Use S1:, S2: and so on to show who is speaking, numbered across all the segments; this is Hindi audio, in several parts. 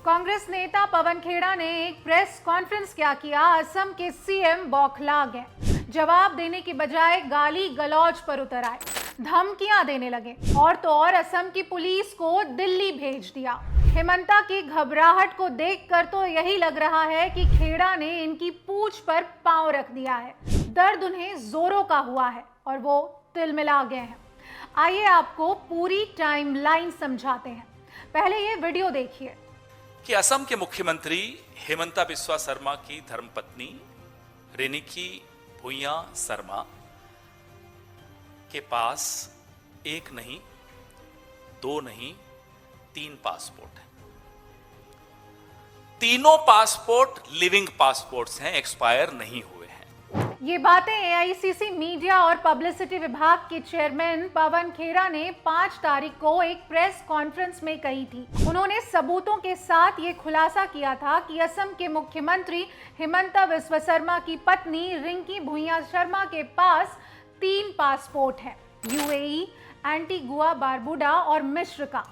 S1: कांग्रेस नेता पवन खेड़ा ने एक प्रेस कॉन्फ्रेंस क्या किया। असम के सीएम बौखला गए, जवाब देने की बजाय गाली गलौज पर उतर आए, धमकियां देने लगे और तो और असम की पुलिस को दिल्ली भेज दिया। हेमंता की घबराहट को देखकर तो यही लग रहा है कि खेड़ा ने इनकी पूंछ पर पांव रख दिया है। दर्द उन्हें जोरों का हुआ है और वो तिलमिला गए हैं। आइए आपको पूरी टाइमलाइन समझाते हैं, पहले ये वीडियो देखिए।
S2: कि असम के मुख्यमंत्री हेमंता बिस्वा शर्मा की धर्मपत्नी रेनिकी भुइयां शर्मा के पास एक नहीं, दो नहीं, 3 पासपोर्ट हैं। तीनों पासपोर्ट लिविंग पासपोर्ट्स हैं, एक्सपायर नहीं हुए हैं।
S1: ये बातें एआईसीसी मीडिया और पब्लिसिटी विभाग के चेयरमैन पवन खेड़ा ने 5 तारीख को एक प्रेस कॉन्फ्रेंस में कही थी। उन्होंने सबूतों के साथ ये खुलासा किया था कि असम के मुख्यमंत्री हेमंता बिस्वा शर्मा की पत्नी रिंकी भुइयां शर्मा के पास 3 पासपोर्ट हैं, यूएई, एंटीगुआ बारबुडा और मिस्र का।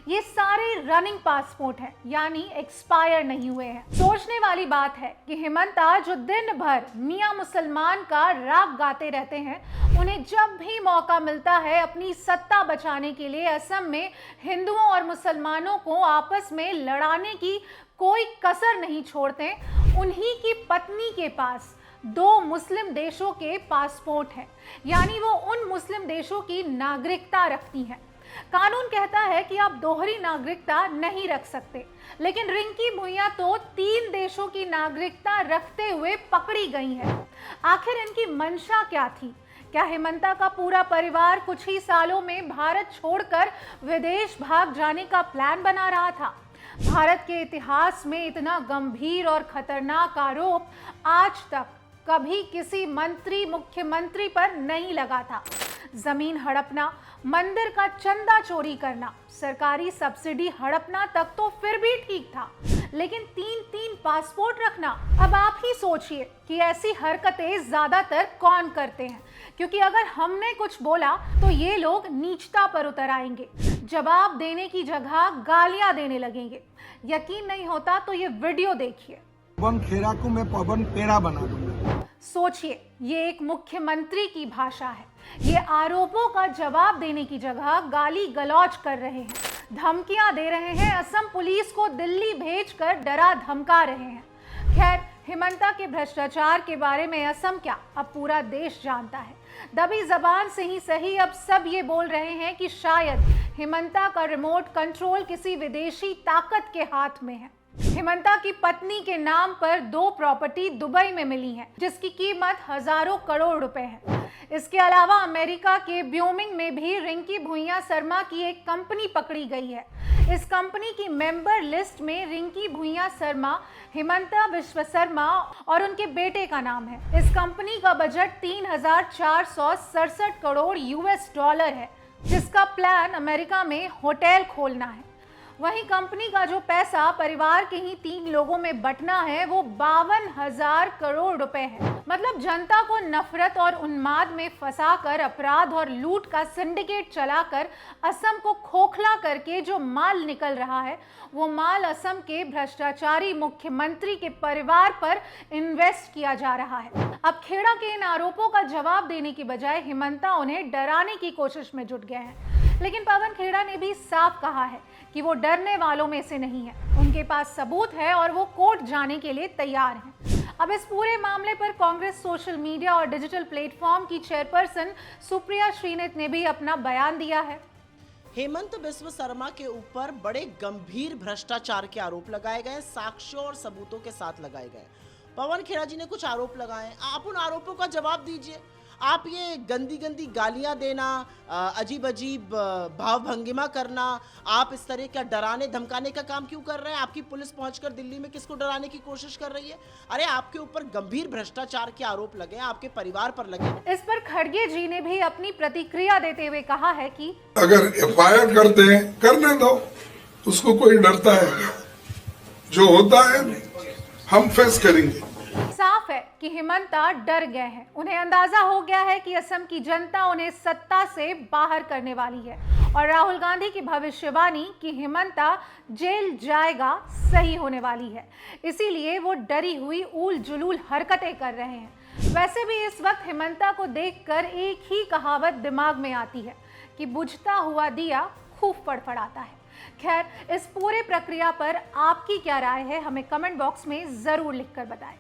S1: ये सारे रनिंग पासपोर्ट हैं, यानी एक्सपायर नहीं हुए हैं। सोचने वाली बात है कि हेमंता जो दिन भर मियां मुसलमान का राग गाते रहते हैं, उन्हें जब भी मौका मिलता है अपनी सत्ता बचाने के लिए असम में हिंदुओं और मुसलमानों को आपस में लड़ाने की कोई कसर नहीं छोड़ते। उन्हीं की पत्नी के पास 2 मुस्लिम देशों के पासपोर्ट हैं, यानी वो उन मुस्लिम देशों की नागरिकता रखती हैं। कानून कहता है कि आप दोहरी नागरिकता नहीं रख सकते, लेकिन रिंकी भुइयां तो 3 देशों की नागरिकता रखते हुए पकड़ी गई हैं। आखिर इनकी मंशा क्या थी? क्या हेमंता का पूरा परिवार कुछ ही सालों में भारत छोड़कर विदेश भाग जाने का प्लान बना रहा था? भारत के इतिहास में इतना गंभीर और खतरनाक आरोप आज तक कभी किसी मंत्री मुख्यमंत्री पर नहीं लगा था। जमीन हड़पना, मंदिर का चंदा चोरी करना, सरकारी सब्सिडी हड़पना तक तो फिर भी ठीक था, लेकिन 3-3 पासपोर्ट रखना। अब आप ही सोचिए कि ऐसी हरकतें ज्यादातर कौन करते हैं, क्योंकि अगर हमने कुछ बोला तो ये लोग नीचता पर उतर आएंगे, जवाब देने की जगह गालियां देने लगेंगे। यकीन नहीं होता तो ये वीडियो देखिए।
S3: पवन खेड़ा को मैं पवन पेड़ा बना दूंगा।
S1: सोचिए, ये एक मुख्यमंत्री की भाषा है। ये आरोपों का जवाब देने की जगह गाली गलौज कर रहे हैं, धमकियां दे रहे हैं, असम पुलिस को दिल्ली भेजकर डरा धमका रहे हैं। खैर, हेमंता के भ्रष्टाचार के बारे में असम क्या, अब पूरा देश जानता है। दबी जबान से ही सही, अब सब ये बोल रहे हैं कि शायद हेमंता का रिमोट कंट्रोल किसी विदेशी ताकत के हाथ में है। हेमंता की पत्नी के नाम पर 2 प्रॉपर्टी दुबई में मिली हैं, जिसकी कीमत हजारों करोड़ रुपए है। इसके अलावा अमेरिका के ब्यूमिंग में भी रिंकी भुइयां शर्मा की एक कंपनी पकड़ी गई है। इस कंपनी की मेंबर लिस्ट में रिंकी भुइयां शर्मा, हेमंता बिस्वा शर्मा और उनके बेटे का नाम है। इस कंपनी का बजट 3,467 करोड़ यूएस डॉलर है, जिसका प्लान अमेरिका में होटल खोलना है। वहीं कंपनी का जो पैसा परिवार के ही 3 लोगों में बंटना है, वो 52,000 करोड़ रुपए है। मतलब जनता को नफरत और उन्माद में फंसाकर अपराध और लूट का सिंडिकेट चलाकर असम को खोखला करके जो माल निकल रहा है, वो माल असम के भ्रष्टाचारी मुख्यमंत्री के परिवार पर इन्वेस्ट किया जा रहा है। अब खेड़ा के इन आरोपों का जवाब देने की बजाय हेमंता उन्हें डराने की कोशिश में जुट गए हैं। लेकिन पवन खेड़ा ने भी साफ कहा है कि वो डरने वालों में से नहीं है, उनके पास सबूत है और वो कोर्ट जाने के लिए तैयार हैं। अब इस पूरे मामले पर कांग्रेस सोशल मीडिया और डिजिटल प्लेटफॉर्म की चेयरपर्सन सुप्रिया श्रीनित ने भी अपना बयान दिया है।
S4: हेमंत बिस्वा शर्मा के ऊपर बड़े गंभीर भ्रष्टाचार के आरोप लगाए गए, साक्ष्यों और सबूतों के साथ लगाए गए। पवन खेड़ा जी ने कुछ आरोप लगाए, आप उन आरोपों का जवाब दीजिए। आप ये गंदी गंदी गालियां देना, अजीब अजीब भाव भंगिमा करना, आप इस तरह का डराने धमकाने का काम क्यों कर रहे हैं? आपकी पुलिस पहुंचकर दिल्ली में किसको डराने की कोशिश कर रही है? अरे आपके ऊपर गंभीर भ्रष्टाचार के आरोप लगे हैं, आपके परिवार पर लगे।
S1: इस पर खड़गे जी ने भी अपनी प्रतिक्रिया देते हुए कहा है कि
S5: अगर एफआईआर करते हैं, करने दो, उसको कोई डरता है? जो होता है हम फेस करेंगे।
S1: साफ है कि कि हिमंता डर गए हैं। उन्हें अंदाजा हो गया है कि असम की जनता उन्हें सत्ता से बाहर करने वाली है और राहुल गांधी की भविष्यवाणी कि हिमंता जेल जाएगा सही होने वाली है। इसीलिए वो डरी हुई ऊल जुलूल हरकतें कर रहे हैं। वैसे भी इस वक्त हिमंता को देखकर एक ही कहावत दिमाग में आती है कि बुझता हुआ दिया खूब फड़फड़ाता है। खैर, इस पूरे प्रक्रिया पर आपकी क्या राय है, हमें कमेंट बॉक्स में जरूर लिखकर बताएं।